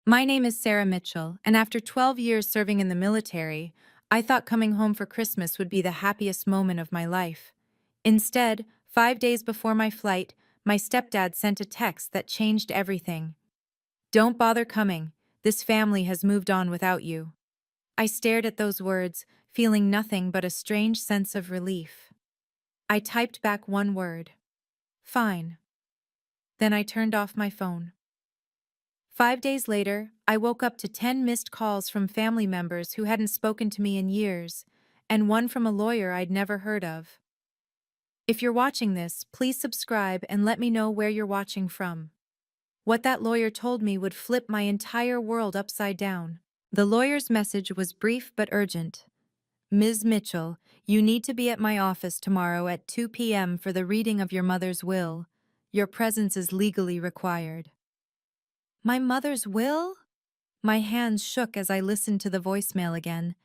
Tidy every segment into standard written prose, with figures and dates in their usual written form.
My name is Sarah Mitchell, and after 12 years serving in the military, I thought coming home for Christmas would be the happiest moment of my life. Instead, 5 days before my flight, my stepdad sent a text that changed everything. "Don't bother coming. This family has moved on without you." I stared at those words, feeling nothing but a strange sense of relief. I typed back one word: "Fine." Then I turned off my phone. 5 days later, I woke up to 10 missed calls from family members who hadn't spoken to me in years, and one from a lawyer I'd never heard of. If you're watching this, please subscribe and let me know where you're watching from. What that lawyer told me would flip my entire world upside down. The lawyer's message was brief but urgent. "Ms. Mitchell, you need to be at my office tomorrow at 2 p.m. for the reading of your mother's will. Your presence is legally required." My mother's will? My hands shook as I listened to the voicemail again.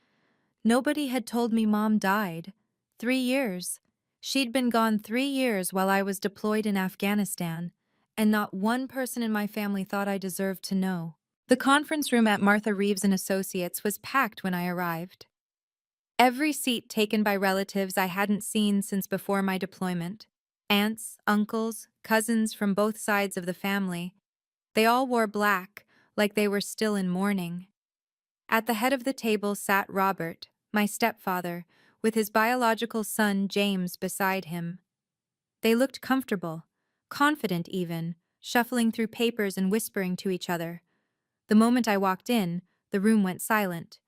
Nobody had told me Mom died. 3 years. She'd been gone 3 years while I was deployed in Afghanistan, and not one person in my family thought I deserved to know. The conference room at Martha Reeves & Associates was packed when I arrived. Every seat taken by relatives I hadn't seen since before my deployment. Aunts, uncles, cousins from both sides of the family. They all wore black, like they were still in mourning. At the head of the table sat Robert, my stepfather, with his biological son James beside him. They looked comfortable, confident even, shuffling through papers and whispering to each other. The moment I walked in, the room went silent.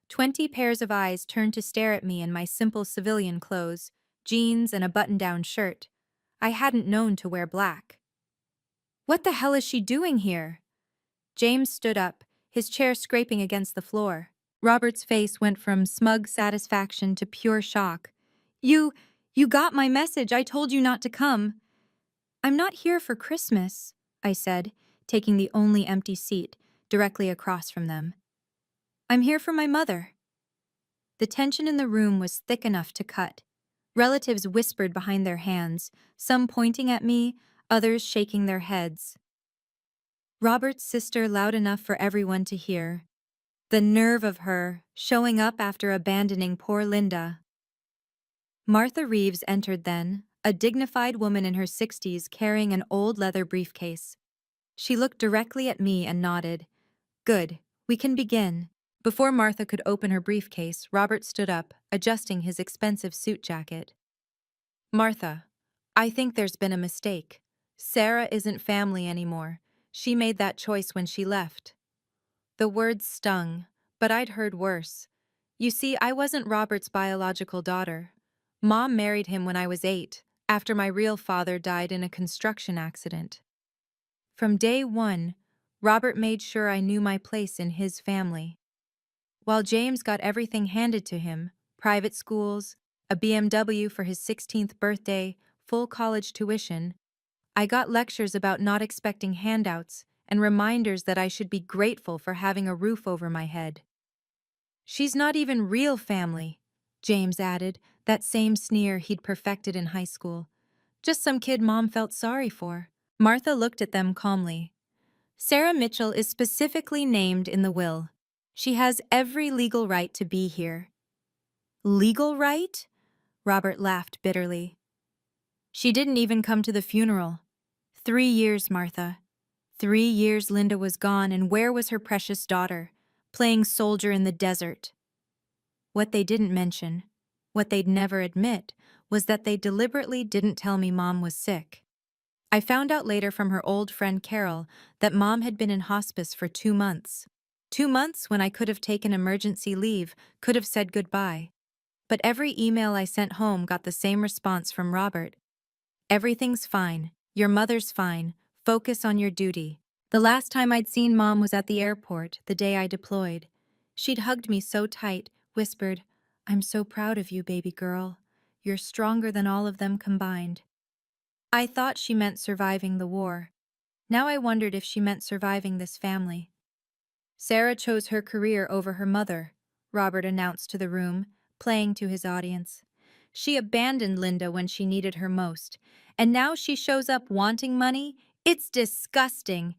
20 pairs of eyes turned to stare at me in my simple civilian clothes, jeans and a button-down shirt. I hadn't known to wear black. "What the hell is she doing here?" James stood up, his chair scraping against the floor. Robert's face went from smug satisfaction to pure shock. You got my message. I told you not to come." "I'm not here for Christmas," I said, taking the only empty seat, directly across from them. "I'm here for my mother." The tension in the room was thick enough to cut. Relatives whispered behind their hands, some pointing at me, others shaking their heads. Robert's sister loud enough for everyone to hear. The nerve of her, showing up after abandoning poor Linda. Martha Reeves entered then, a dignified woman in her 60s carrying an old leather briefcase. She looked directly at me and nodded. "Good, we can begin." Before Martha could open her briefcase, Robert stood up, adjusting his expensive suit jacket. "Martha, I think there's been a mistake. Sarah isn't family anymore. She made that choice when she left." The words stung, but I'd heard worse. You see, I wasn't Robert's biological daughter. Mom married him when I was 8, after my real father died in a construction accident. From day one, Robert made sure I knew my place in his family. While James got everything handed to him, private schools, a BMW for his 16th birthday, full college tuition, I got lectures about not expecting handouts and reminders that I should be grateful for having a roof over my head. "She's not even real family," James added, that same sneer he'd perfected in high school. "Just some kid Mom felt sorry for." Martha looked at them calmly. "Sarah Mitchell is specifically named in the will. She has every legal right to be here." "Legal right?" Robert laughed bitterly. "She didn't even come to the funeral. 3 years, Martha. 3 years Linda was gone, and where was her precious daughter? Playing soldier in the desert." What they didn't mention, what they'd never admit, was that they deliberately didn't tell me Mom was sick. I found out later from her old friend Carol that Mom had been in hospice for 2 months. 2 months when I could have taken emergency leave, could have said goodbye. But every email I sent home got the same response from Robert. "Everything's fine. Your mother's fine. Focus on your duty." The last time I'd seen Mom was at the airport, the day I deployed. She'd hugged me so tight, whispered, "I'm so proud of you, baby girl. You're stronger than all of them combined." I thought she meant surviving the war. Now I wondered if she meant surviving this family. "Sarah chose her career over her mother," Robert announced to the room, playing to his audience. "She abandoned Linda when she needed her most, and now she shows up wanting money? It's disgusting."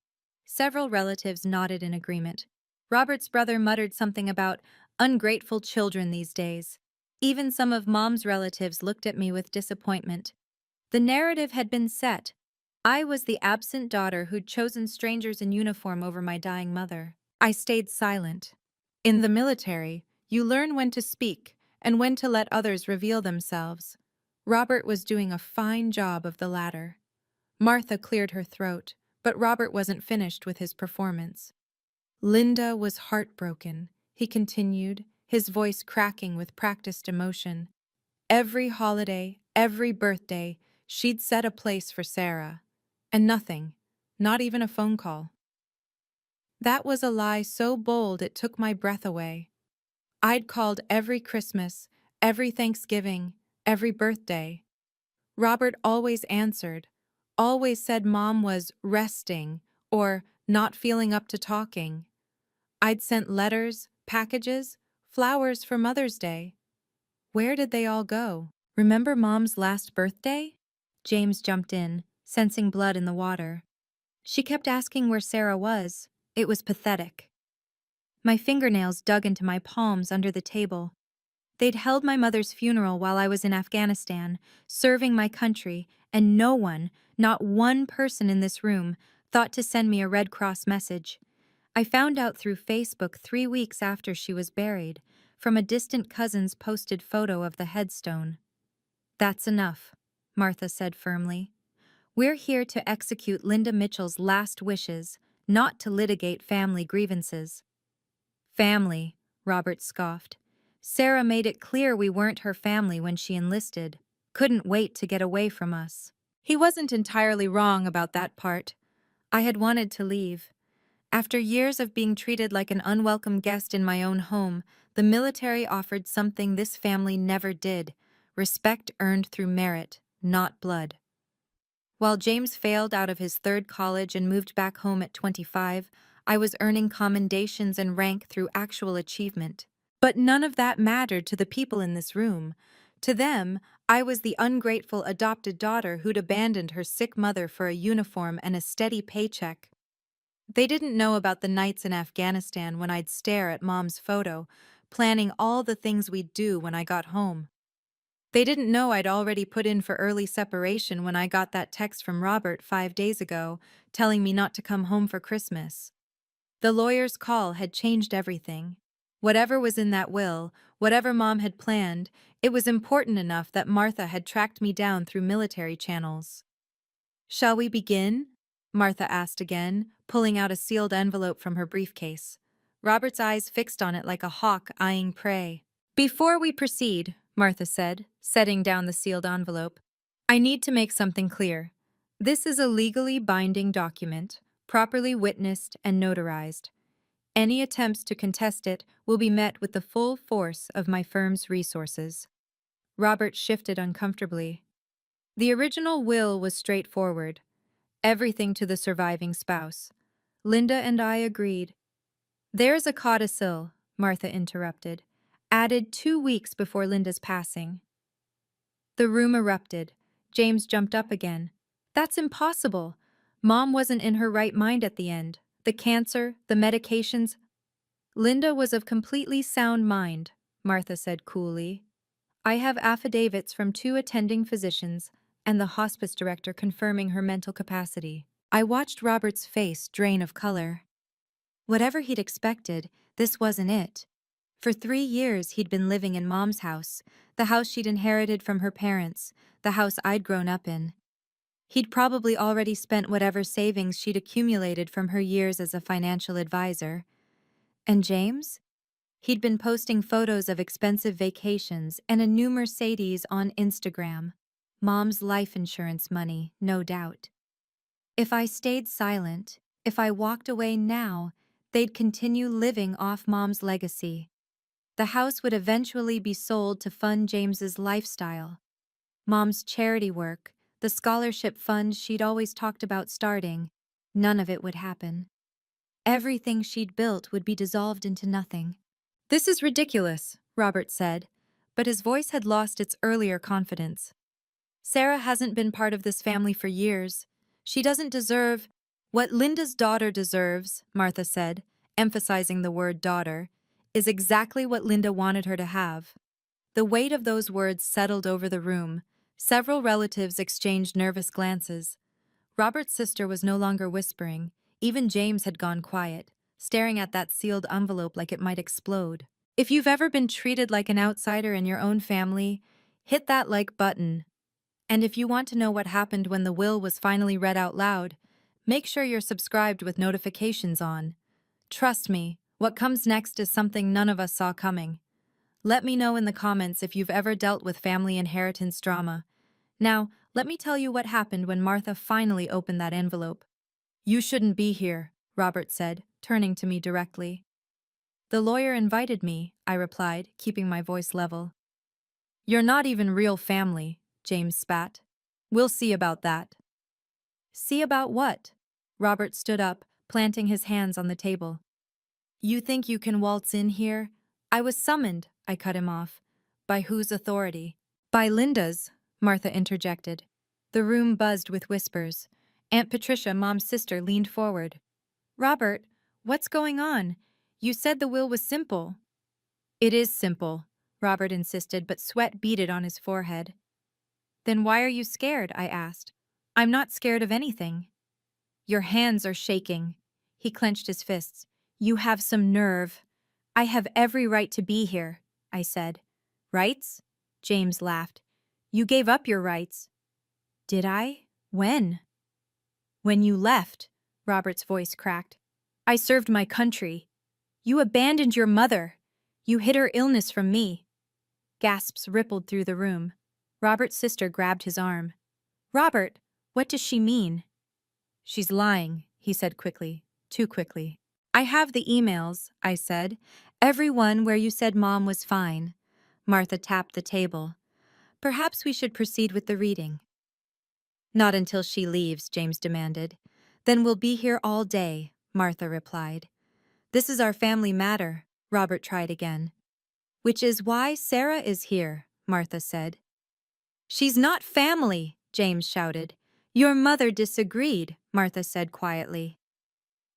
Several relatives nodded in agreement. Robert's brother muttered something about ungrateful children these days. Even some of Mom's relatives looked at me with disappointment. The narrative had been set. I was the absent daughter who'd chosen strangers in uniform over my dying mother. I stayed silent. In the military, you learn when to speak and when to let others reveal themselves. Robert was doing a fine job of the latter. Martha cleared her throat, but Robert wasn't finished with his performance. Linda was heartbroken, he continued, his voice cracking with practiced emotion. Every holiday, every birthday, she'd set a place for Sarah. And nothing, not even a phone call. That was a lie so bold it took my breath away. I'd called every Christmas, every Thanksgiving, every birthday. Robert always answered, always said Mom was resting or not feeling up to talking. I'd sent letters, packages, flowers for Mother's Day. Where did they all go? Remember Mom's last birthday? James jumped in, sensing blood in the water. She kept asking where Sarah was. It was pathetic. My fingernails dug into my palms under the table. They'd held my mother's funeral while I was in Afghanistan, serving my country, and no one, not one person in this room, thought to send me a Red Cross message. I found out through Facebook 3 weeks after she was buried, from a distant cousin's posted photo of the headstone. That's enough, Martha said firmly. We're here to execute Linda Mitchell's last wishes, not to litigate family grievances. Family, Robert scoffed. Sarah made it clear we weren't her family when she enlisted. Couldn't wait to get away from us. He wasn't entirely wrong about that part. I had wanted to leave. After years of being treated like an unwelcome guest in my own home, the military offered something this family never did: respect earned through merit, not blood. While James failed out of his third college and moved back home at 25, I was earning commendations and rank through actual achievement. But none of that mattered to the people in this room. To them, I was the ungrateful adopted daughter who'd abandoned her sick mother for a uniform and a steady paycheck. They didn't know about the nights in Afghanistan when I'd stare at Mom's photo, planning all the things we'd do when I got home. They didn't know I'd already put in for early separation when I got that text from Robert 5 days ago, telling me not to come home for Christmas. The lawyer's call had changed everything. Whatever was in that will, whatever Mom had planned, it was important enough that Martha had tracked me down through military channels. Shall we begin? Martha asked again, pulling out a sealed envelope from her briefcase. Robert's eyes fixed on it like a hawk eyeing prey. Before we proceed, Martha said, setting down the sealed envelope, I need to make something clear. This is a legally binding document, properly witnessed and notarized. Any attempts to contest it will be met with the full force of my firm's resources. Robert shifted uncomfortably. The original will was straightforward. Everything to the surviving spouse. Linda and I agreed. There's a codicil, Martha interrupted, added 2 weeks before Linda's passing. The room erupted. James jumped up again. That's impossible. Mom wasn't in her right mind at the end. The cancer, the medications. Linda was of completely sound mind, Martha said coolly. I have affidavits from 2 attending physicians and the hospice director confirming her mental capacity. I watched Robert's face drain of color. Whatever he'd expected, this wasn't it. For 3 years he'd been living in Mom's house, the house she'd inherited from her parents, the house I'd grown up in. He'd probably already spent whatever savings she'd accumulated from her years as a financial advisor. And James? He'd been posting photos of expensive vacations and a new Mercedes on Instagram. Mom's life insurance money, no doubt. If I stayed silent, if I walked away now, they'd continue living off Mom's legacy. The house would eventually be sold to fund James's lifestyle. Mom's charity work, the scholarship fund she'd always talked about starting, none of it would happen. Everything she'd built would be dissolved into nothing. This is ridiculous, Robert said, but his voice had lost its earlier confidence. Sarah hasn't been part of this family for years. She doesn't deserve. What Linda's daughter deserves, Martha said, emphasizing the word daughter, is exactly what Linda wanted her to have. The weight of those words settled over the room. Several relatives exchanged nervous glances. Robert's sister was no longer whispering. Even James had gone quiet, staring at that sealed envelope like it might explode. If you've ever been treated like an outsider in your own family, hit that like button. And if you want to know what happened when the will was finally read out loud, make sure you're subscribed with notifications on. Trust me, what comes next is something none of us saw coming. Let me know in the comments if you've ever dealt with family inheritance drama. Now, let me tell you what happened when Martha finally opened that envelope. You shouldn't be here, Robert said, turning to me directly. The lawyer invited me, I replied, keeping my voice level. You're not even real family, James spat. We'll see about that. See about what? Robert stood up, planting his hands on the table. You think you can waltz in here? I was summoned, I cut him off. By whose authority? By Linda's, Martha interjected. The room buzzed with whispers. Aunt Patricia, Mom's sister, leaned forward. Robert, what's going on? You said the will was simple. It is simple, Robert insisted, but sweat beaded on his forehead. Then why are you scared? I asked. I'm not scared of anything. Your hands are shaking. He clenched his fists. You have some nerve. I have every right to be here, I said. Rights? James laughed. You gave up your rights. Did I? When? When you left, Robert's voice cracked. I served my country. You abandoned your mother. You hid her illness from me. Gasps rippled through the room. Robert's sister grabbed his arm. Robert, what does she mean? She's lying, he said quickly, too quickly. I have the emails, I said. Every one where you said Mom was fine. Martha tapped the table. Perhaps we should proceed with the reading. Not until she leaves, James demanded. Then we'll be here all day, Martha replied. This is our family matter, Robert tried again. Which is why Sarah is here, Martha said. She's not family, James shouted. Your mother disagreed, Martha said quietly.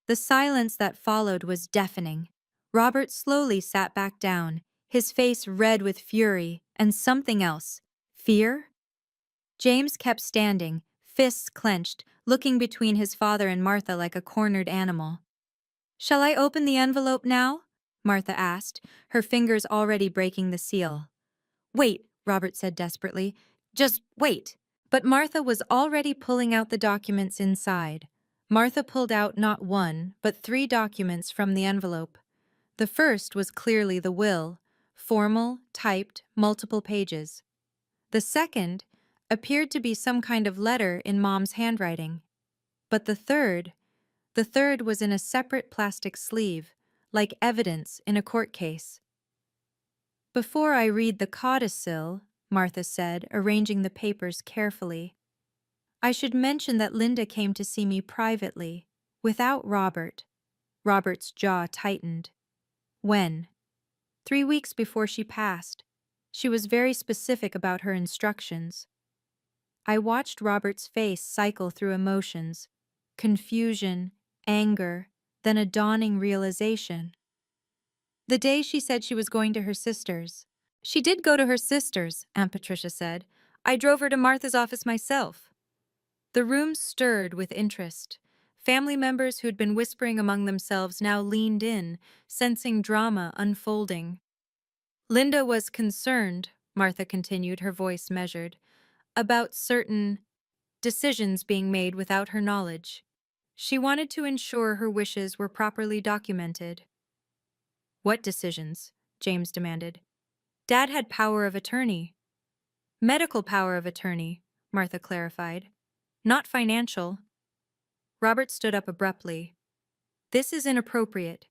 The silence that followed was deafening. Robert slowly sat back down, his face red with fury and something else. Fear? James kept standing, fists clenched, looking between his father and Martha like a cornered animal. Shall I open the envelope now? Martha asked, her fingers already breaking the seal. Wait, Robert said desperately. Just wait. But Martha was already pulling out the documents inside. Martha pulled out not one, but 3 documents from the envelope. The first was clearly the will, formal, typed, multiple pages. The second appeared to be some kind of letter in Mom's handwriting. But the third was in a separate plastic sleeve, like evidence in a court case. Before I read the codicil, Martha said, arranging the papers carefully, I should mention that Linda came to see me privately, without Robert. Robert's jaw tightened. When? 3 weeks before she passed. She was very specific about her instructions. I watched Robert's face cycle through emotions, confusion, anger, then a dawning realization. The day she said she was going to her sister's. She did go to her sister's, Aunt Patricia said. I drove her to Martha's office myself. The room stirred with interest. Family members who'd been whispering among themselves now leaned in, sensing drama unfolding. Linda was concerned, Martha continued, her voice measured, about certain decisions being made without her knowledge. She wanted to ensure her wishes were properly documented. What decisions? James demanded. Dad had power of attorney. Medical power of attorney, Martha clarified. Not financial. Robert stood up abruptly. This is inappropriate.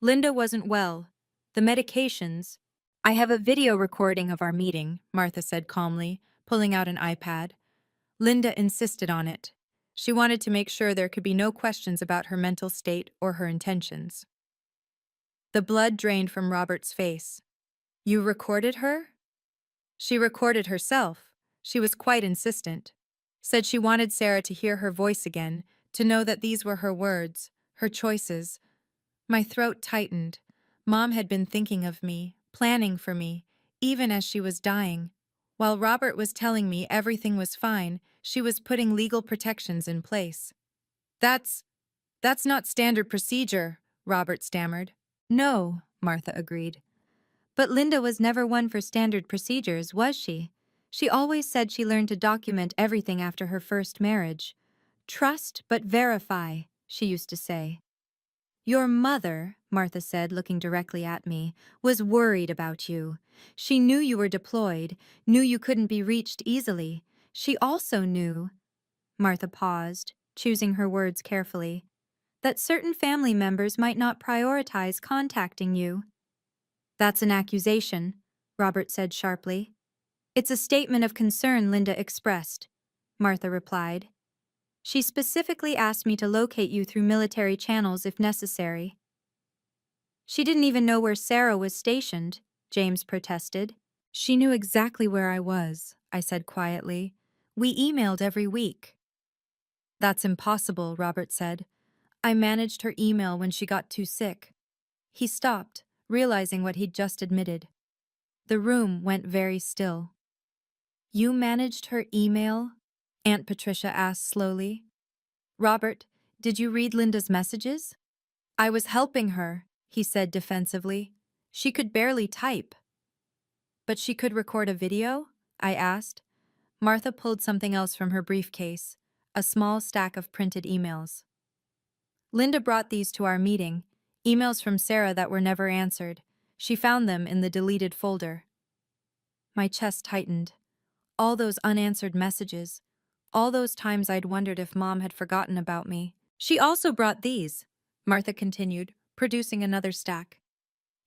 Linda wasn't well. The medications. I have a video recording of our meeting, Martha said calmly, pulling out an iPad. Linda insisted on it. She wanted to make sure there could be no questions about her mental state or her intentions. The blood drained from Robert's face. You recorded her? She recorded herself. She was quite insistent. Said she wanted Sarah to hear her voice again, To know that these were her words, her choices. My throat tightened. Mom had been thinking of me, planning for me, even as she was dying. While Robert was telling me everything was fine, she was putting legal protections in place. That's not standard procedure, Robert stammered. No, Martha agreed. But Linda was never one for standard procedures, was she? She always said she learned to document everything after her first marriage. Trust but verify, she used to say. Your mother, Martha said, looking directly at me, was worried about you. She knew you were deployed, knew you couldn't be reached easily. She also knew, Martha paused, choosing her words carefully, that certain family members might not prioritize contacting you. That's an accusation, Robert said sharply. It's a statement of concern Linda expressed, Martha replied. She specifically asked me to locate you through military channels if necessary. She didn't even know where Sarah was stationed, James protested. She knew exactly where I was, I said quietly. We emailed every week. That's impossible, Robert said. I managed her email when she got too sick. He stopped, realizing what he'd just admitted. The room went very still. You managed her email? Aunt Patricia asked slowly. Robert, did you read Linda's messages? I was helping her, he said defensively. She could barely type. But she could record a video? I asked. Martha pulled something else from her briefcase, a small stack of printed emails. Linda brought these to our meeting, emails from Sarah that were never answered. She found them in the deleted folder. My chest tightened. All those unanswered messages. All those times I'd wondered if Mom had forgotten about me. She also brought these, Martha continued, producing another stack.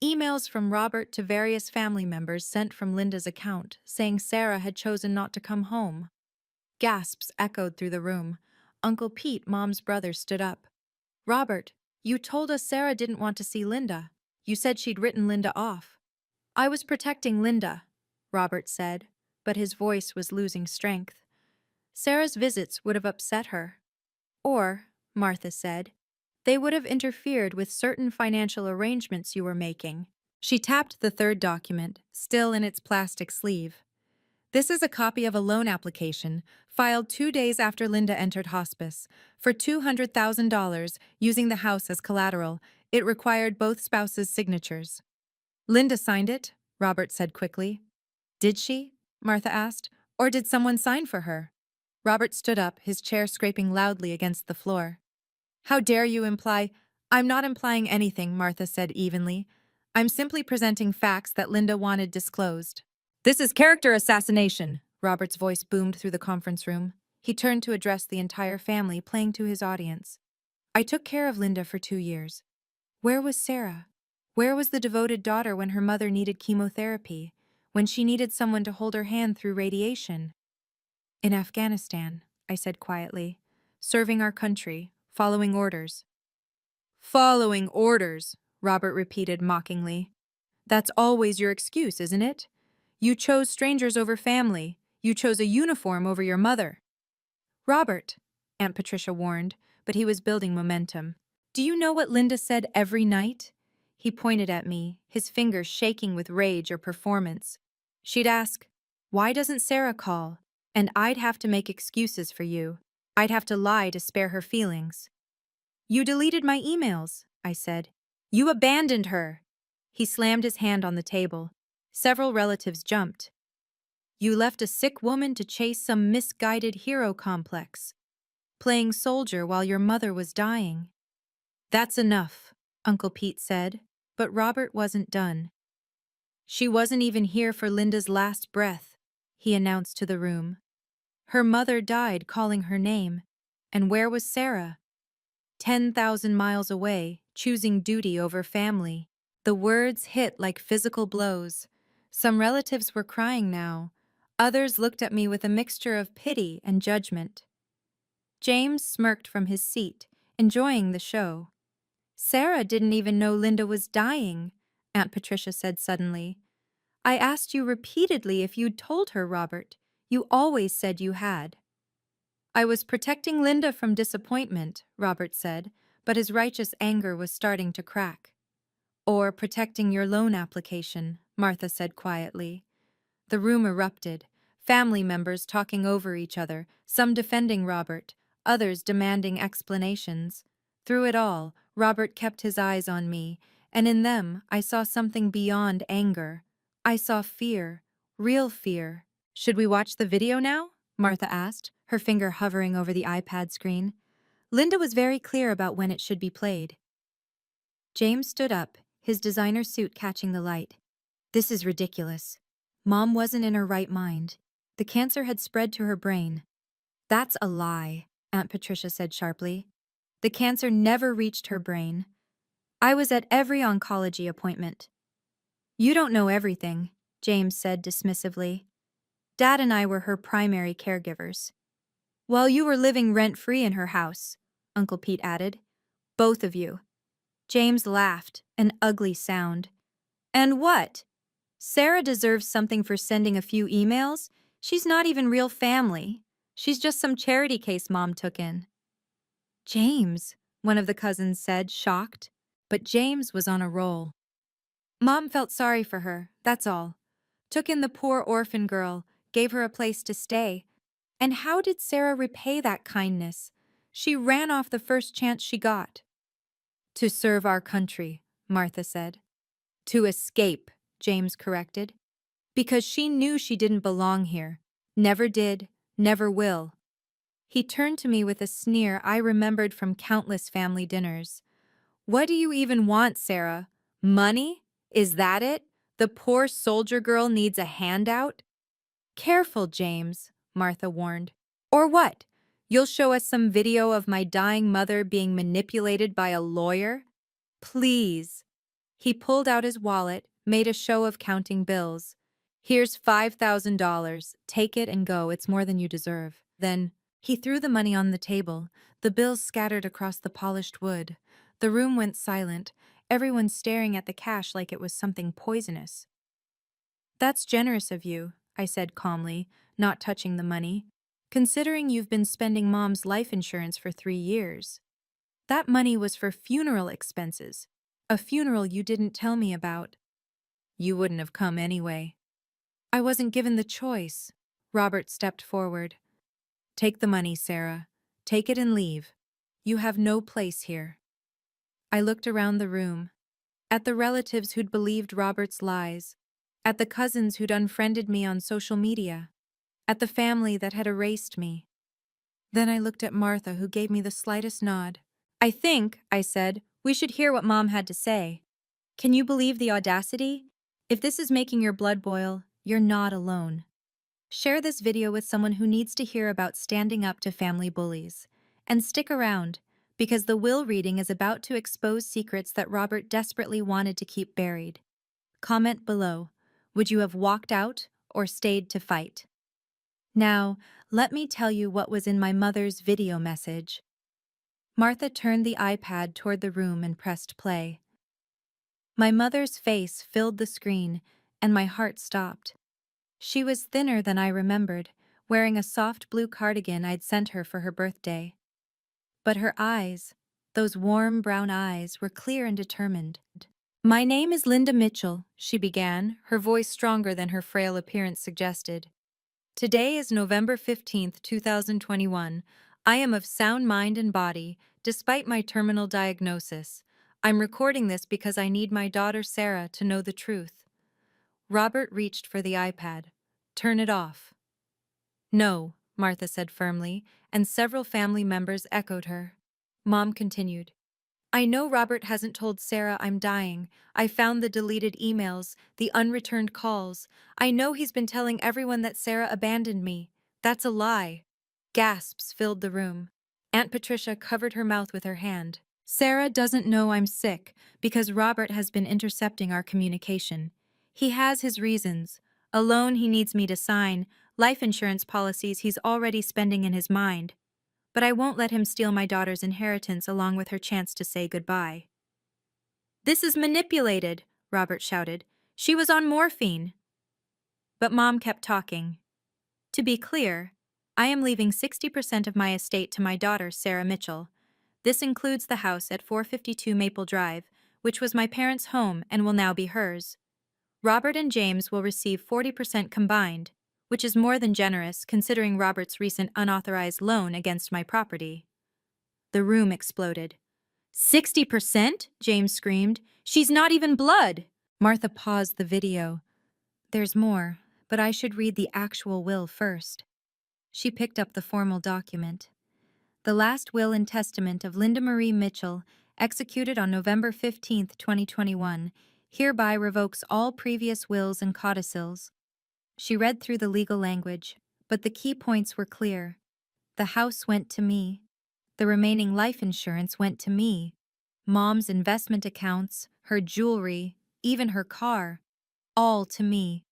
Emails from Robert to various family members sent from Linda's account, saying Sarah had chosen not to come home. Gasps echoed through the room. Uncle Pete, Mom's brother, stood up. Robert, you told us Sarah didn't want to see Linda. You said she'd written Linda off. I was protecting Linda, Robert said, but his voice was losing strength. Sarah's visits would have upset her. Or, Martha said, they would have interfered with certain financial arrangements you were making. She tapped the third document, still in its plastic sleeve. This is a copy of a loan application filed 2 days after Linda entered hospice for $200,000 using the house as collateral. It required both spouses' signatures. Linda signed it, Robert said quickly. Did she? Martha asked. Or did someone sign for her? Robert stood up, his chair scraping loudly against the floor. How dare you imply— I'm not implying anything, Martha said evenly. I'm simply presenting facts that Linda wanted disclosed. This is character assassination, Robert's voice boomed through the conference room. He turned to address the entire family, playing to his audience. I took care of Linda for 2 years. Where was Sarah? Where was the devoted daughter when her mother needed chemotherapy, when she needed someone to hold her hand through radiation? In Afghanistan, I said quietly, serving our country, following orders. Following orders, Robert repeated mockingly. That's always your excuse, isn't it? You chose strangers over family. You chose a uniform over your mother. Robert, Aunt Patricia warned, but he was building momentum. Do you know what Linda said every night? He pointed at me, his fingers shaking with rage or performance. She'd ask, why doesn't Sarah call? And I'd have to make excuses for you. I'd have to lie to spare her feelings. You deleted my emails, I said. You abandoned her. He slammed his hand on the table. Several relatives jumped. You left a sick woman to chase some misguided hero complex, playing soldier while your mother was dying. That's enough, Uncle Pete said, but Robert wasn't done. She wasn't even here for Linda's last breath, he announced to the room. Her mother died calling her name. And where was Sarah? 10,000 miles away, choosing duty over family. The words hit like physical blows. Some relatives were crying now. Others looked at me with a mixture of pity and judgment. James smirked from his seat, enjoying the show. Sarah didn't even know Linda was dying, Aunt Patricia said suddenly. I asked you repeatedly if you'd told her, Robert. You always said you had. I was protecting Linda from disappointment, Robert said, but his righteous anger was starting to crack. Or protecting your loan application, Martha said quietly. The room erupted, family members talking over each other, some defending Robert, others demanding explanations. Through it all, Robert kept his eyes on me, and in them I saw something beyond anger. I saw fear, real fear. Should we watch the video now? Martha asked, her finger hovering over the iPad screen. Linda was very clear about when it should be played. James stood up, his designer suit catching the light. This is ridiculous. Mom wasn't in her right mind. The cancer had spread to her brain. That's a lie, Aunt Patricia said sharply. The cancer never reached her brain. I was at every oncology appointment. You don't know everything, James said dismissively. Dad and I were her primary caregivers. While you were living rent-free in her house, Uncle Pete added. Both of you. James laughed, an ugly sound. And what? Sarah deserves something for sending a few emails? She's not even real family. She's just some charity case Mom took in. James, one of the cousins said, shocked. But James was on a roll. Mom felt sorry for her, that's all. Took in the poor orphan girl, gave her a place to stay. And how did Sarah repay that kindness? She ran off the first chance she got. To serve our country, Martha said. To escape, James corrected. Because she knew she didn't belong here. Never did, never will. He turned to me with a sneer I remembered from countless family dinners. What do you even want, Sarah? Money? Is that it? The poor soldier girl needs a handout? Careful, James, Martha warned. Or what? You'll show us some video of my dying mother being manipulated by a lawyer? Please. He pulled out his wallet, made a show of counting bills. Here's $5,000. Take it and go. It's more than you deserve. Then, he threw the money on the table. The bills scattered across the polished wood. The room went silent, everyone staring at the cash like it was something poisonous. That's generous of you, I said calmly, not touching the money, considering you've been spending Mom's life insurance for 3 years. That money was for funeral expenses, a funeral you didn't tell me about. You wouldn't have come anyway. I wasn't given the choice. Robert stepped forward. Take the money, Sarah. Take it and leave. You have no place here. I looked around the room, at the relatives who'd believed Robert's lies, at the cousins who'd unfriended me on social media, at the family that had erased me. Then I looked at Martha, who gave me the slightest nod. I think, I said, we should hear what Mom had to say. Can you believe the audacity? If this is making your blood boil, you're not alone. Share this video with someone who needs to hear about standing up to family bullies. And stick around, because the will reading is about to expose secrets that Robert desperately wanted to keep buried. Comment below. Would you have walked out or stayed to fight? Now, let me tell you what was in my mother's video message. Martha turned the iPad toward the room and pressed play. My mother's face filled the screen, and my heart stopped. She was thinner than I remembered, wearing a soft blue cardigan I'd sent her for her birthday. But her eyes, those warm brown eyes, were clear and determined. My name is Linda Mitchell, she began, her voice stronger than her frail appearance suggested. Today is November 15th, 2021. I am of sound mind and body, despite my terminal diagnosis. I'm recording this because I need my daughter Sarah to know the truth. Robert reached for the iPad. Turn it off. No, Martha said firmly, and several family members echoed her. Mom continued. I know Robert hasn't told Sarah I'm dying. I found the deleted emails, the unreturned calls. I know he's been telling everyone that Sarah abandoned me. That's a lie. Gasps filled the room. Aunt Patricia covered her mouth with her hand. Sarah doesn't know I'm sick because Robert has been intercepting our communication. He has his reasons. A loan he needs me to sign, life insurance policies he's already spending in his mind. But I won't let him steal my daughter's inheritance along with her chance to say goodbye. This is manipulated, Robert shouted. She was on morphine. But Mom kept talking. To be clear, I am leaving 60% of my estate to my daughter, Sarah Mitchell. This includes the house at 452 Maple Drive, which was my parents' home and will now be hers. Robert and James will receive 40% combined, which is more than generous considering Robert's recent unauthorized loan against my property. The room exploded. 60%? James screamed. She's not even blood! Martha paused the video. There's more, but I should read the actual will first. She picked up the formal document. The last will and testament of Linda Marie Mitchell, executed on November 15, 2021, hereby revokes all previous wills and codicils. She read through the legal language, but the key points were clear. The house went to me. The remaining life insurance went to me. Mom's investment accounts, her jewelry, even her car, all to me.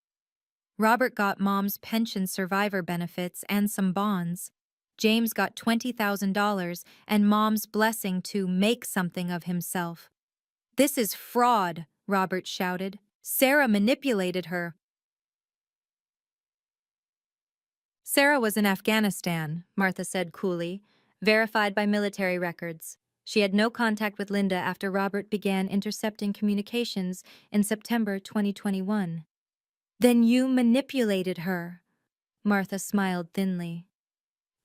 Robert got Mom's pension survivor benefits and some bonds. James got $20,000 and Mom's blessing to make something of himself. This is fraud, Robert shouted. Sarah manipulated her. Sarah was in Afghanistan, Martha said coolly, verified by military records. She had no contact with Linda after Robert began intercepting communications in September 2021. Then you manipulated her, Martha smiled thinly.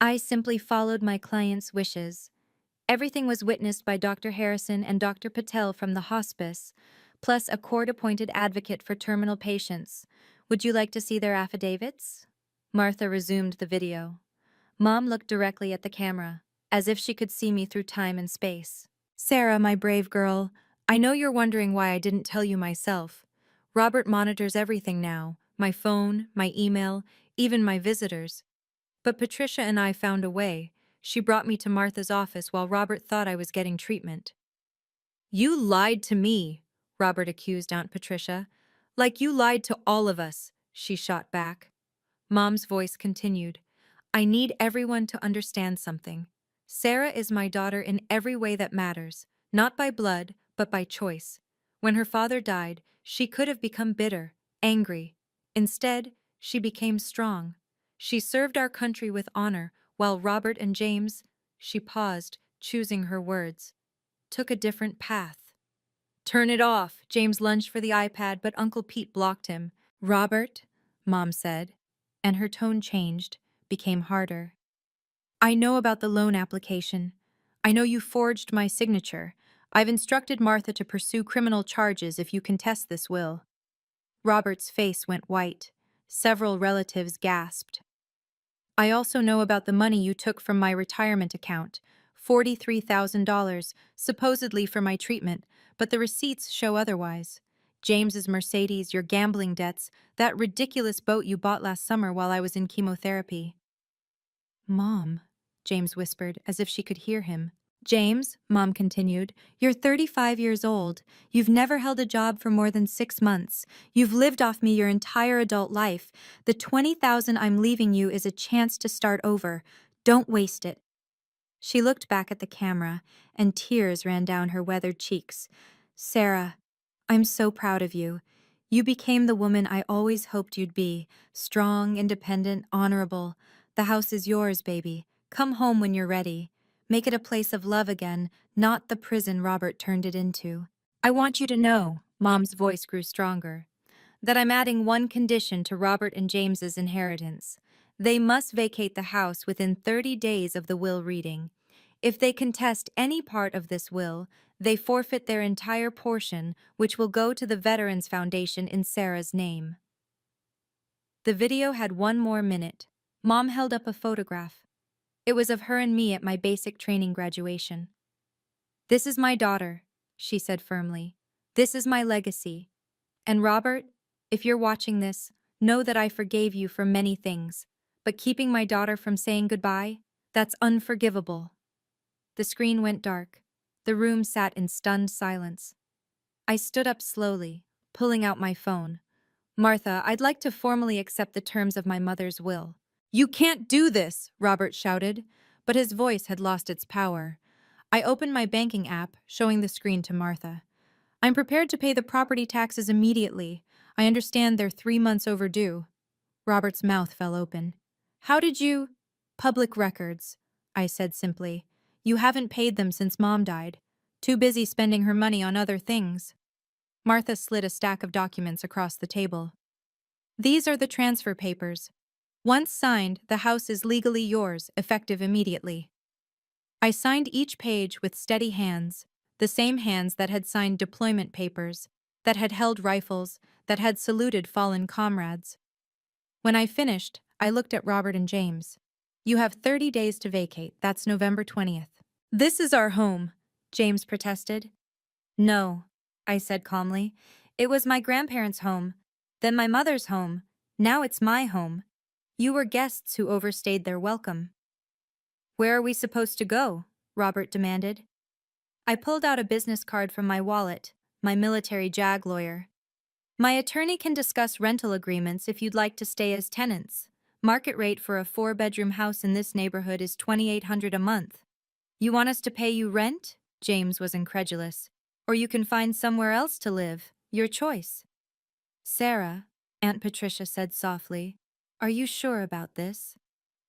I simply followed my client's wishes. Everything was witnessed by Dr. Harrison and Dr. Patel from the hospice, plus a court-appointed advocate for terminal patients. Would you like to see their affidavits? Martha resumed the video. Mom looked directly at the camera, as if she could see me through time and space. Sarah, my brave girl, I know you're wondering why I didn't tell you myself. Robert monitors everything now, my phone, my email, even my visitors. But Patricia and I found a way. She brought me to Martha's office while Robert thought I was getting treatment. You lied to me, Robert accused Aunt Patricia. Like you lied to all of us, she shot back. Mom's voice continued. I need everyone to understand something. Sarah is my daughter in every way that matters, not by blood, but by choice. When her father died, she could have become bitter, angry. Instead, she became strong. She served our country with honor, while Robert and James, she paused, choosing her words, took a different path. Turn it off, James lunged for the iPad, but Uncle Pete blocked him. Robert, Mom said, and her tone changed, became harder. I know about the loan application. I know you forged my signature. I've instructed Martha to pursue criminal charges if you contest this will. Robert's face went white. Several relatives gasped. I also know about the money you took from my retirement account, $43,000, supposedly for my treatment, but the receipts show otherwise. James's Mercedes, your gambling debts, that ridiculous boat you bought last summer while I was in chemotherapy. Mom, James whispered, as if she could hear him. James, Mom continued, you're 35 years old. You've never held a job for more than 6 months. You've lived off me your entire adult life. The $20,000 I'm leaving you is a chance to start over. Don't waste it. She looked back at the camera, and tears ran down her weathered cheeks. Sarah, I'm so proud of you. You became the woman I always hoped you'd be. Strong, independent, honorable. The house is yours, baby. Come home when you're ready. Make it a place of love again, not the prison Robert turned it into. I want you to know, Mom's voice grew stronger, that I'm adding one condition to Robert and James's inheritance. They must vacate the house within 30 days of the will reading. If they contest any part of this will, they forfeit their entire portion, which will go to the Veterans Foundation in Sarah's name. The video had 1 more minute. Mom held up a photograph. It was of her and me at my basic training graduation. This is my daughter, she said firmly. This is my legacy. And Robert, if you're watching this, know that I forgave you for many things, but keeping my daughter from saying goodbye, that's unforgivable. The screen went dark. The room sat in stunned silence. I stood up slowly, pulling out my phone. Martha, I'd like to formally accept the terms of my mother's will. You can't do this, Robert shouted, but his voice had lost its power. I opened my banking app, showing the screen to Martha. I'm prepared to pay the property taxes immediately. I understand they're 3 months overdue. Robert's mouth fell open. How did you? Public records, I said simply. You haven't paid them since Mom died. Too busy spending her money on other things. Martha slid a stack of documents across the table. These are the transfer papers. Once signed, the house is legally yours, effective immediately. I signed each page with steady hands, the same hands that had signed deployment papers, that had held rifles, that had saluted fallen comrades. When I finished, I looked at Robert and James. You have 30 days to vacate, that's November 20th. This is our home, James protested. No, I said calmly. It was my grandparents' home, then my mother's home, now it's my home. You were guests who overstayed their welcome. Where are we supposed to go? Robert demanded. I pulled out a business card from my wallet, my military JAG lawyer. My attorney can discuss rental agreements if you'd like to stay as tenants. Market rate for a 4-bedroom house in this neighborhood is $2,800 a month. You want us to pay you rent? James was incredulous. Or you can find somewhere else to live. Your choice. Sarah, Aunt Patricia said softly, are you sure about this?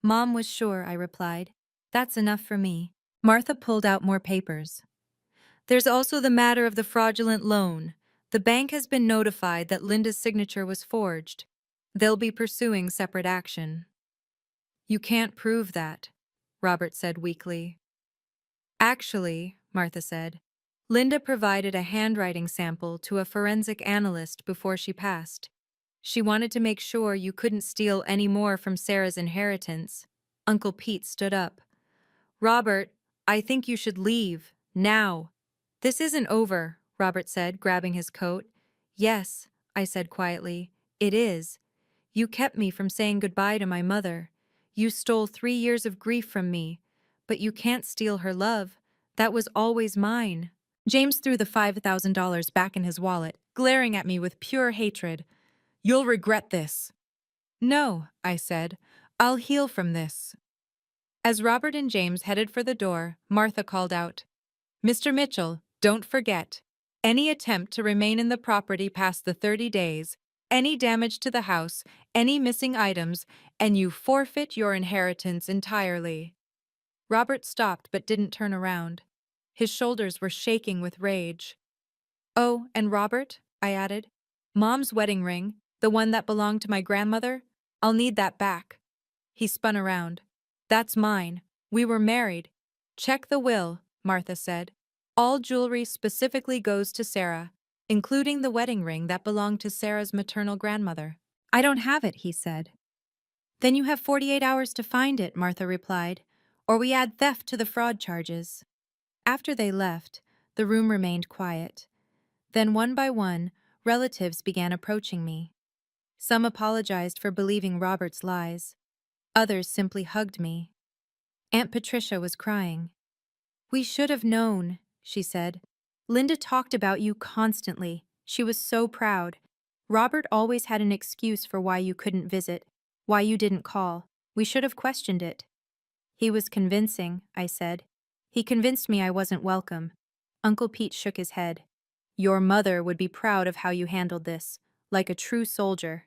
Mom was sure, I replied. That's enough for me. Martha pulled out more papers. There's also the matter of the fraudulent loan. The bank has been notified that Linda's signature was forged. They'll be pursuing separate action. You can't prove that, Robert said weakly. Actually, Martha said, Linda provided a handwriting sample to a forensic analyst before she passed. She wanted to make sure you couldn't steal any more from Sarah's inheritance. Uncle Pete stood up. Robert, I think you should leave, now. This isn't over, Robert said, grabbing his coat. Yes, I said quietly, it is. You kept me from saying goodbye to my mother. You stole 3 years of grief from me. But you can't steal her love. That was always mine. James threw the $5,000 back in his wallet, glaring at me with pure hatred. You'll regret this. No, I said. I'll heal from this. As Robert and James headed for the door, Martha called out, Mr. Mitchell, don't forget. Any attempt to remain in the property past the 30 days, any damage to the house, any missing items, and you forfeit your inheritance entirely. Robert stopped but didn't turn around. His shoulders were shaking with rage. Oh, and Robert, I added, Mom's wedding ring, the one that belonged to my grandmother, I'll need that back. He spun around. That's mine. We were married. Check the will, Martha said. All jewelry specifically goes to Sarah, including the wedding ring that belonged to Sarah's maternal grandmother. I don't have it, he said. Then you have 48 hours to find it, Martha replied, or we add theft to the fraud charges. After they left, the room remained quiet. Then one by one, relatives began approaching me. Some apologized for believing Robert's lies. Others simply hugged me. Aunt Patricia was crying. We should have known, she said. Linda talked about you constantly. She was so proud. Robert always had an excuse for why you couldn't visit, why you didn't call. We should have questioned it. He was convincing, I said. He convinced me I wasn't welcome. Uncle Pete shook his head. Your mother would be proud of how you handled this, like a true soldier.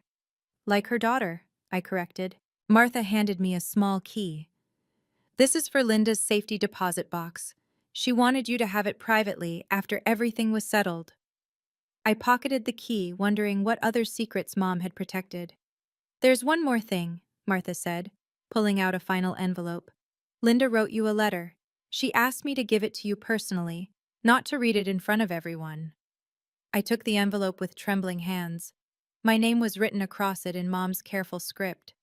Like her daughter, I corrected. Martha handed me a small key. This is for Linda's safety deposit box. She wanted you to have it privately after everything was settled. I pocketed the key, wondering what other secrets Mom had protected. There's one more thing, Martha said, pulling out a final envelope. Linda wrote you a letter. She asked me to give it to you personally, not to read it in front of everyone. I took the envelope with trembling hands. My name was written across it in Mom's careful script.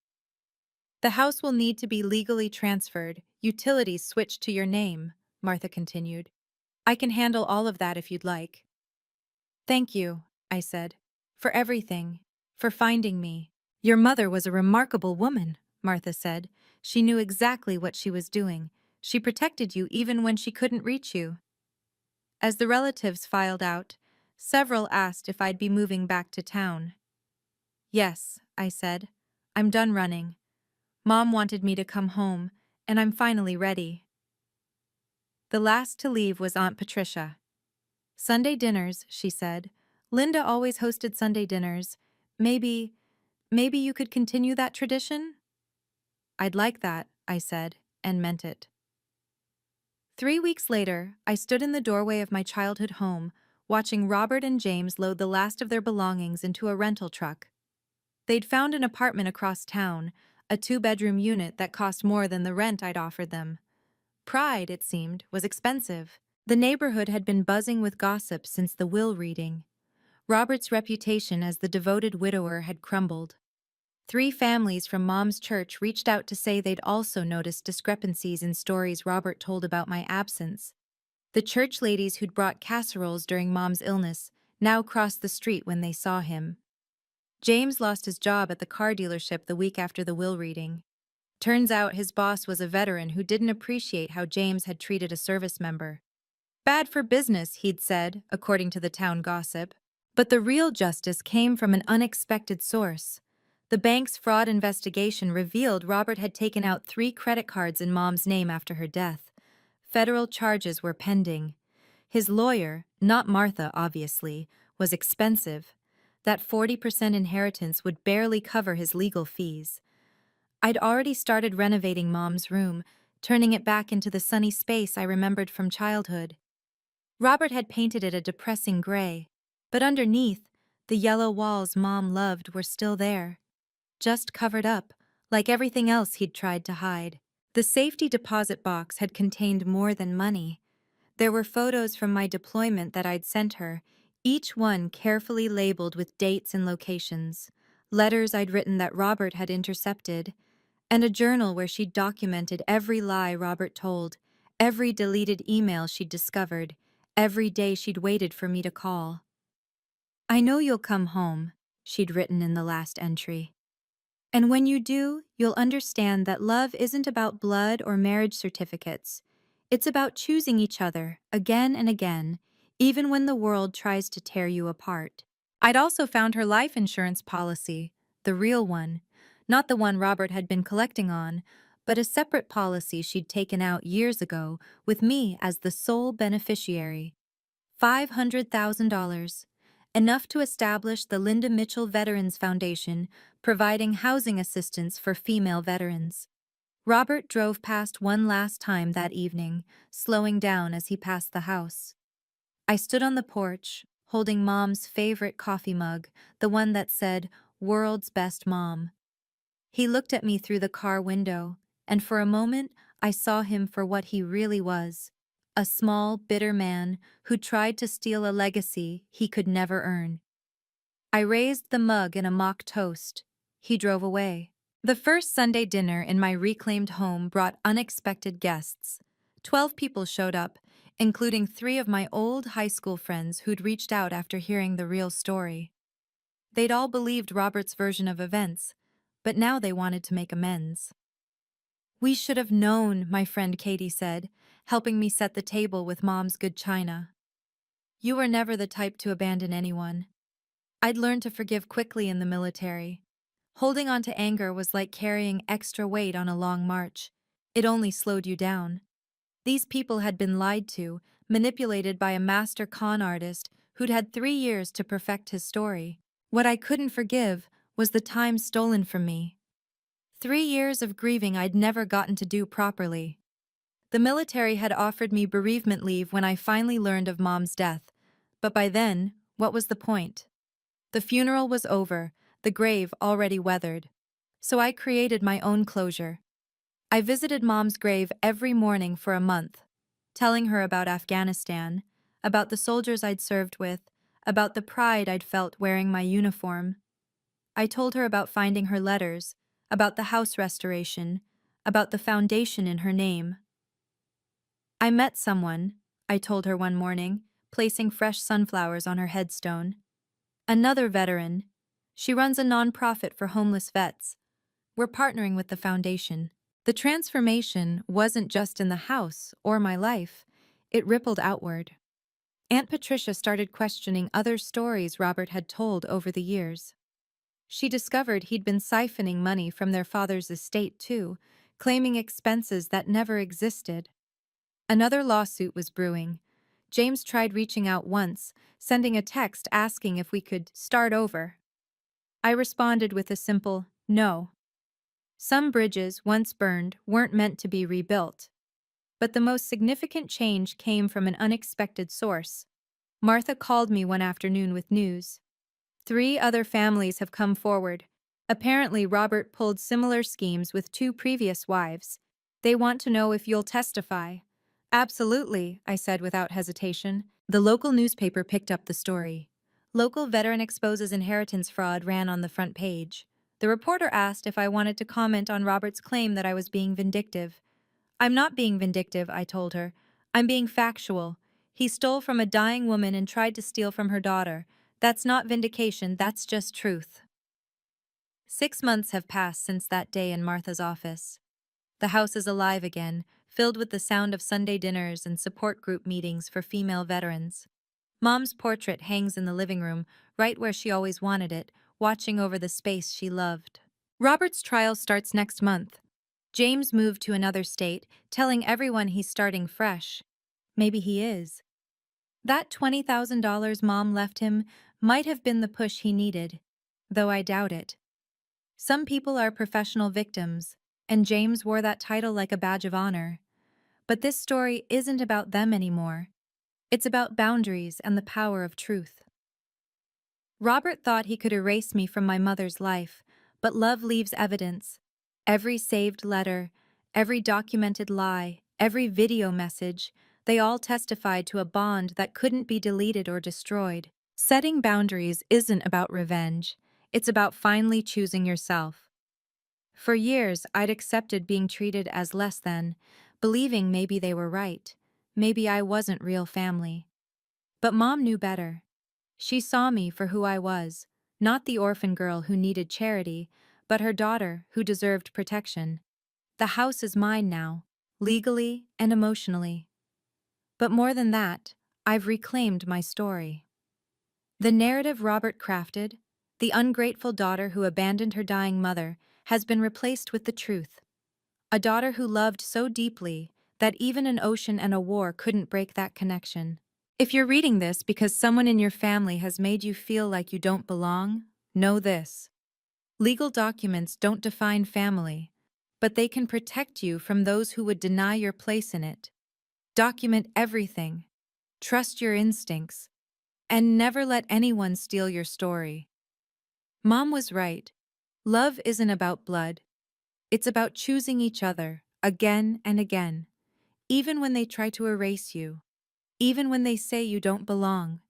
The house will need to be legally transferred, utilities switched to your name, Martha continued. I can handle all of that if you'd like. Thank you, I said, for everything, for finding me. Your mother was a remarkable woman, Martha said. She knew exactly what she was doing. She protected you even when she couldn't reach you. As the relatives filed out, several asked if I'd be moving back to town. Yes, I said. I'm done running. Mom wanted me to come home, and I'm finally ready. The last to leave was Aunt Patricia. Sunday dinners, she said. Linda always hosted Sunday dinners. Maybe you could continue that tradition? I'd like that, I said, and meant it. 3 weeks later, I stood in the doorway of my childhood home, watching Robert and James load the last of their belongings into a rental truck. They'd found an apartment across town, a two-bedroom unit that cost more than the rent I'd offered them. Pride, it seemed, was expensive. The neighborhood had been buzzing with gossip since the will reading. Robert's reputation as the devoted widower had crumbled. 3 families from Mom's church reached out to say they'd also noticed discrepancies in stories Robert told about my absence. The church ladies who'd brought casseroles during Mom's illness now crossed the street when they saw him. James lost his job at the car dealership the week after the will reading. Turns out his boss was a veteran who didn't appreciate how James had treated a service member. Bad for business, he'd said, according to the town gossip. But the real justice came from an unexpected source. The bank's fraud investigation revealed Robert had taken out 3 credit cards in Mom's name after her death. Federal charges were pending. His lawyer, not Martha obviously, was expensive. That 40% inheritance would barely cover his legal fees. I'd already started renovating Mom's room, turning it back into the sunny space I remembered from childhood. Robert had painted it a depressing gray, but underneath, the yellow walls Mom loved were still there, just covered up, like everything else he'd tried to hide. The safety deposit box had contained more than money. There were photos from my deployment that I'd sent her, each one carefully labeled with dates and locations, letters I'd written that Robert had intercepted, and a journal where she'd documented every lie Robert told, every deleted email she'd discovered, every day she'd waited for me to call. "I know you'll come home," she'd written in the last entry. "And when you do, you'll understand that love isn't about blood or marriage certificates. It's about choosing each other, again and again, even when the world tries to tear you apart." I'd also found her life insurance policy, the real one, not the one Robert had been collecting on, but a separate policy she'd taken out years ago with me as the sole beneficiary. $500,000. Enough to establish the Linda Mitchell Veterans Foundation, providing housing assistance for female veterans. Robert drove past one last time that evening, slowing down as he passed the house. I stood on the porch, holding Mom's favorite coffee mug, the one that said, "World's Best Mom." He looked at me through the car window, and for a moment I saw him for what he really was. A small, bitter man who tried to steal a legacy he could never earn. I raised the mug in a mock toast. He drove away. The first Sunday dinner in my reclaimed home brought unexpected guests. 12 people showed up, including 3 of my old high school friends who'd reached out after hearing the real story. They'd all believed Robert's version of events, but now they wanted to make amends. "We should have known," my friend Katie said, helping me set the table with Mom's good china. "You were never the type to abandon anyone." I'd learned to forgive quickly in the military. Holding on to anger was like carrying extra weight on a long march. It only slowed you down. These people had been lied to, manipulated by a master con artist who'd had 3 years to perfect his story. What I couldn't forgive was the time stolen from me. 3 years of grieving I'd never gotten to do properly. The military had offered me bereavement leave when I finally learned of Mom's death, but by then, what was the point? The funeral was over, the grave already weathered. So I created my own closure. I visited Mom's grave every morning for a month, telling her about Afghanistan, about the soldiers I'd served with, about the pride I'd felt wearing my uniform. I told her about finding her letters, about the house restoration, about the foundation in her name. "I met someone," I told her one morning, placing fresh sunflowers on her headstone. "Another veteran. She runs a nonprofit for homeless vets. We're partnering with the foundation." The transformation wasn't just in the house or my life. It rippled outward. Aunt Patricia started questioning other stories Robert had told over the years. She discovered he'd been siphoning money from their father's estate too, claiming expenses that never existed. Another lawsuit was brewing. James tried reaching out once, sending a text asking if we could start over. I responded with a simple no. Some bridges, once burned, weren't meant to be rebuilt. But the most significant change came from an unexpected source. Martha called me one afternoon with news. 3 other families have come forward. Apparently, Robert pulled similar schemes with 2 previous wives. They want to know if you'll testify. Absolutely, I said without hesitation. The local newspaper picked up the story. Local veteran exposes inheritance fraud ran on the front page. The reporter asked if I wanted to comment on Robert's claim that I was being vindictive. I'm not being vindictive, I told her. I'm being factual. He stole from a dying woman and tried to steal from her daughter. That's not vindication, that's just truth. 6 months have passed since that day in Martha's office. The house is alive again, filled with the sound of Sunday dinners and support group meetings for female veterans. Mom's portrait hangs in the living room, right where she always wanted it, watching over the space she loved. Robert's trial starts next month. James moved to another state, telling everyone he's starting fresh. Maybe he is. That $20,000 Mom left him might have been the push he needed, though I doubt it. Some people are professional victims, and James wore that title like a badge of honor. But this story isn't about them anymore. It's about boundaries and the power of truth. Robert thought he could erase me from my mother's life, but love leaves evidence. Every saved letter, every documented lie, every video message, they all testified to a bond that couldn't be deleted or destroyed. Setting boundaries isn't about revenge. It's about finally choosing yourself. For years, I'd accepted being treated as less than, believing maybe they were right. Maybe I wasn't real family. But Mom knew better. She saw me for who I was, not the orphan girl who needed charity, but her daughter who deserved protection. The house is mine now, legally and emotionally. But more than that, I've reclaimed my story. The narrative Robert crafted, the ungrateful daughter who abandoned her dying mother, has been replaced with the truth. A daughter who loved so deeply that even an ocean and a war couldn't break that connection. If you're reading this because someone in your family has made you feel like you don't belong, know this. Legal documents don't define family, but they can protect you from those who would deny your place in it. Document everything. Trust your instincts. And never let anyone steal your story. Mom was right. Love isn't about blood. It's about choosing each other, again and again. Even when they try to erase you. Even when they say you don't belong.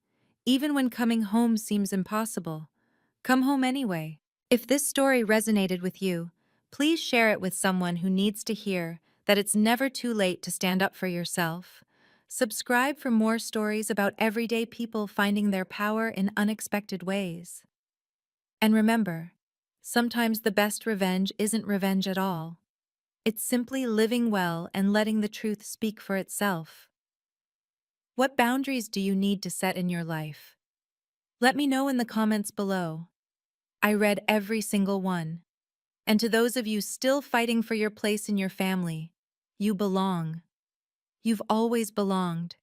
Even when coming home seems impossible. Come home anyway. If this story resonated with you, please share it with someone who needs to hear that it's never too late to stand up for yourself. Subscribe for more stories about everyday people finding their power in unexpected ways. And remember, sometimes the best revenge isn't revenge at all. It's simply living well and letting the truth speak for itself. What boundaries do you need to set in your life? Let me know in the comments below. I read every single one. And to those of you still fighting for your place in your family, you belong. You've always belonged.